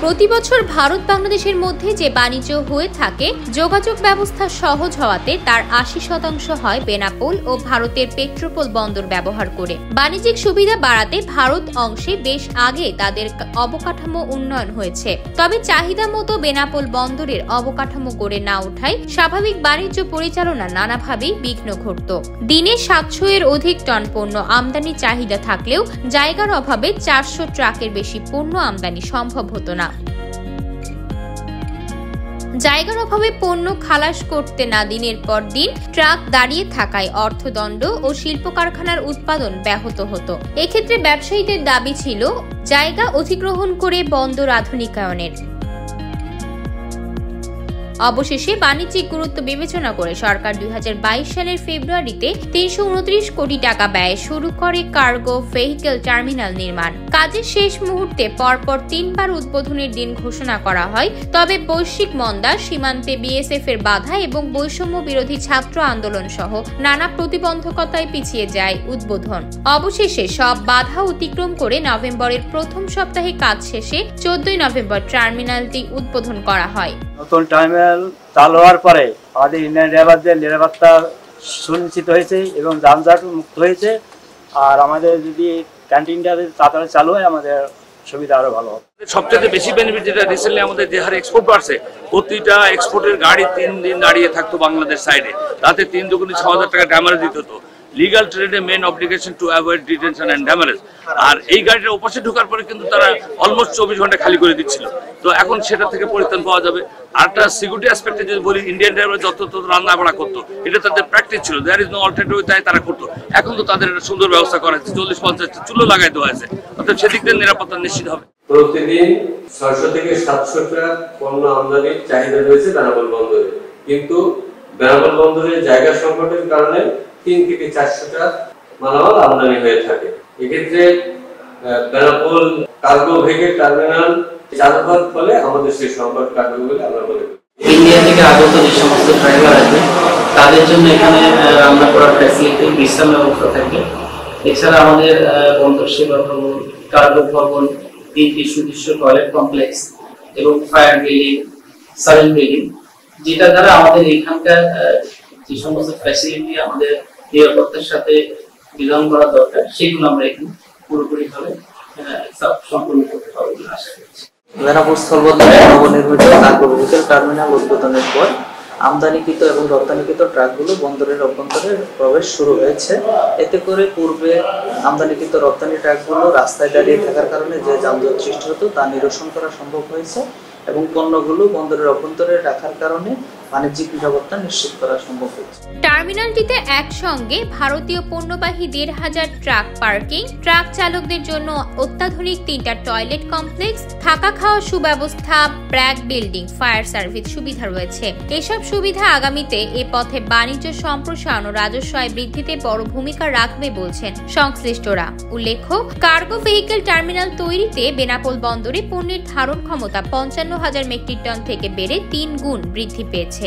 প্রতি বছর ভারত বাংলাদেশের মধ্যে যে বাণিজ্য হয়ে থাকে, যোগাযোগ ব্যবস্থা সহজ হওয়াতে তার 80% হয় বেনাপোল ও ভারতের পেট্রোপোল বন্দর ব্যবহার করে। বাণিজ্যিক সুবিধা বাড়াতে ভারত অংশে বেশ আগে তাদের অবকাঠামো উন্নয়ন হয়েছে। তবে চাহিদা মতো বেনাপোল বন্দরের অবকাঠামো গড়ে না ওঠায় স্বাভাবিক বাণিজ্য পরিচালনা নানাভাবেই বিঘ্ন ঘটত। দিনে 700 এর অধিক টন পণ্য আমদানি চাহিদা থাকলেও জায়গার অভাবে 400 ট্রাকের বেশি পণ্য আমদানি সম্ভব হতো না। জায়গার অভাবে পণ্য খালাস করতে না দিনের পর দিন ট্রাক দাঁড়িয়ে থাকায় অর্থদণ্ড ও শিল্প কারখানার উৎপাদন ব্যাহত হতো। এক্ষেত্রে ব্যবসায়ীদের দাবি ছিল জায়গা অধিগ্রহণ করে বন্দর আধুনিকায়নের। অবশেষে বাণিজ্যিক গুরুত্ব বিবেচনা করে সরকার 2022 সালের ফেব্রুয়ারিতে 329 কোটি টাকা ব্যয়ে শুরু করে কার্গো ভেহিকেল টার্মিনাল নির্মাণ। কাজের শেষ মুহূর্তে পরপর 3 বার উদ্বোধনের দিন ঘোষণা করা হয়। তবে বৈশ্বিক মন্দা, সীমান্তে বিএসএফ এর বাধা এবং বৈষম্য বিরোধী ছাত্র আন্দোলন সহ নানা প্রতিবন্ধকতায় পিছিয়ে যায় উদ্বোধন। অবশেষে সব বাধা অতিক্রম করে নভেম্বরের প্রথম সপ্তাহে কাজ শেষে 14 নভেম্বর টার্মিনালটি উদ্বোধন করা হয়। নতুন টার্মিনাল চালু হওয়ার পরে আমাদের ইন্ডিয়ান ড্রাইভারদের নিরাপত্তা সুনিশ্চিত হয়েছে এবং যানজট মুক্ত হয়েছে। আর আমাদের যদি ক্যান্টিনটা তাড়াতাড়ি চালু হয় আমাদের সুবিধা আরো ভালো হবে। সবচেয়ে বেশি বেনিফিট যেটা রিসেন্টলি আমাদের যে হারে এক্সপোর্ট বাড়ছে, প্রতিটা এক্সপোর্টের গাড়ি 3 দিন দাঁড়িয়ে থাকতো বাংলাদেশ সাইডে, তাতে 3 দুগুণে 6,000 টাকা ড্যামেজ দিতে হতো। লিগাল ট্রেডে main obligation to avoid detention and damage. আর এই গাড়িটা ওপাশে ঢোকার পরে কিন্তু তারা অলমোস্ট 24 ঘন্টা খালি করে দিচ্ছিল। তো এখন সেটা থেকে পরিত্রাণ পাওয়া যাবে। আর একটা সিকিউরিটি অ্যাসপেক্টে যদি বলি, ইন্ডিয়ান ড্রাইভার যত রান্না বাড়া করতো, এটা তাদের প্র্যাকটিস ছিল, দেয়ার ইজ নো অল্টারনেটিভ, তাই তারা করতো। এখন তো তাদের একটা সুন্দর ব্যবস্থা করা হয়েছে, 40-50 চুলো লাগাই দেওয়া হয়েছে, অর্থাৎ সেদিক দিয়ে নিরাপত্তা নিশ্চিত হবে। প্রতিদিন 600 থেকে 700 ট্রাক পণ্য আমদানির চাহিদা রয়েছে বেনাপোল বন্দরে, কিন্তু বেনাপোল বন্দরের জায়গা সংকটের কারণে 3 থেকে 400 ট্রাক মালামাল আমদানি হয়ে থাকে। এক্ষেত্রে বেনাপোল কার্গো ভেহিকেল টার্মিনাল চালু হওয়ার ফলে আমাদের সেই সংকট কাটবে বলে আমরা মনে করি। ইন্ডিয়া থেকে আগত যে সমস্ত ড্রাইভার আছে তাদের জন্য এখানে রান্না করার ফ্যাসিলিটি, বিশ্রাম ব্যবস্থা থাকে। এছাড়া আমাদের বন্দর সেবা ভবন, কার্গো ভবন, 3টি সুদৃশ্য টয়লেট কমপ্লেক্স এবং ফায়ার বিল্ডিং, সাইলেন বিল্ডিং, যেটা দ্বারা আমাদের এখানকার যে সমস্ত ফ্যাসিলিটি আমাদের নিরাপত্তার সাথে বিধান করা দরকার, সেগুলো আমরা এখানে পুরোপুরিভাবে সম্পূর্ণ করতে পারবো বলে আশা করছি। বেনাপোল স্থলবন্দরে নবনির্মিত কার্গো ভেহিকেল টার্মিনাল উদ্বোধনের পর আমদানিকৃত এবং রপ্তানিকৃত ট্রাকগুলো বন্দরের অভ্যন্তরে প্রবেশ শুরু হয়েছে। এতে করে পূর্বে আমদানিকৃত রপ্তানি ট্রাকগুলো রাস্তায় দাঁড়িয়ে থাকার কারণে যে যানজট সৃষ্টি হতো তা নিরসন করা সম্ভব হয়েছে এবং পণ্যগুলো বন্দরের অভ্যন্তরে রাখার কারণে বাণিজ্যিক নিরাপত্তা নিশ্চিত করা সম্ভব হয়েছে। টার্মিনালটিতে একসঙ্গে ভারতীয় পণ্যবাহী 1,500 ট্রাক পার্কিং, ট্রাক চালকদের জন্য অত্যাধুনিক 3টা টয়লেট কমপ্লেক্স, থাকা খাওয়ার সুব্যবস্থা, ব্র্যাক বিল্ডিং, ফায়ার সার্ভিস সুবিধা রয়েছে। এসব সুবিধা আগামীতে এ পথে বাণিজ্য সম্প্রসারণ ও রাজস্ব আয় বৃদ্ধিতে বড় ভূমিকা রাখবে বলছেন সংশ্লিষ্টরা। উল্লেখ্য, কার্গো ভেহিকেল টার্মিনাল তৈরিতে বেনাপোল বন্দরে পণ্যের ধারণ ক্ষমতা 55,000 মেট্রিক টন থেকে বেড়ে 3 গুণ বৃদ্ধি পেয়েছে।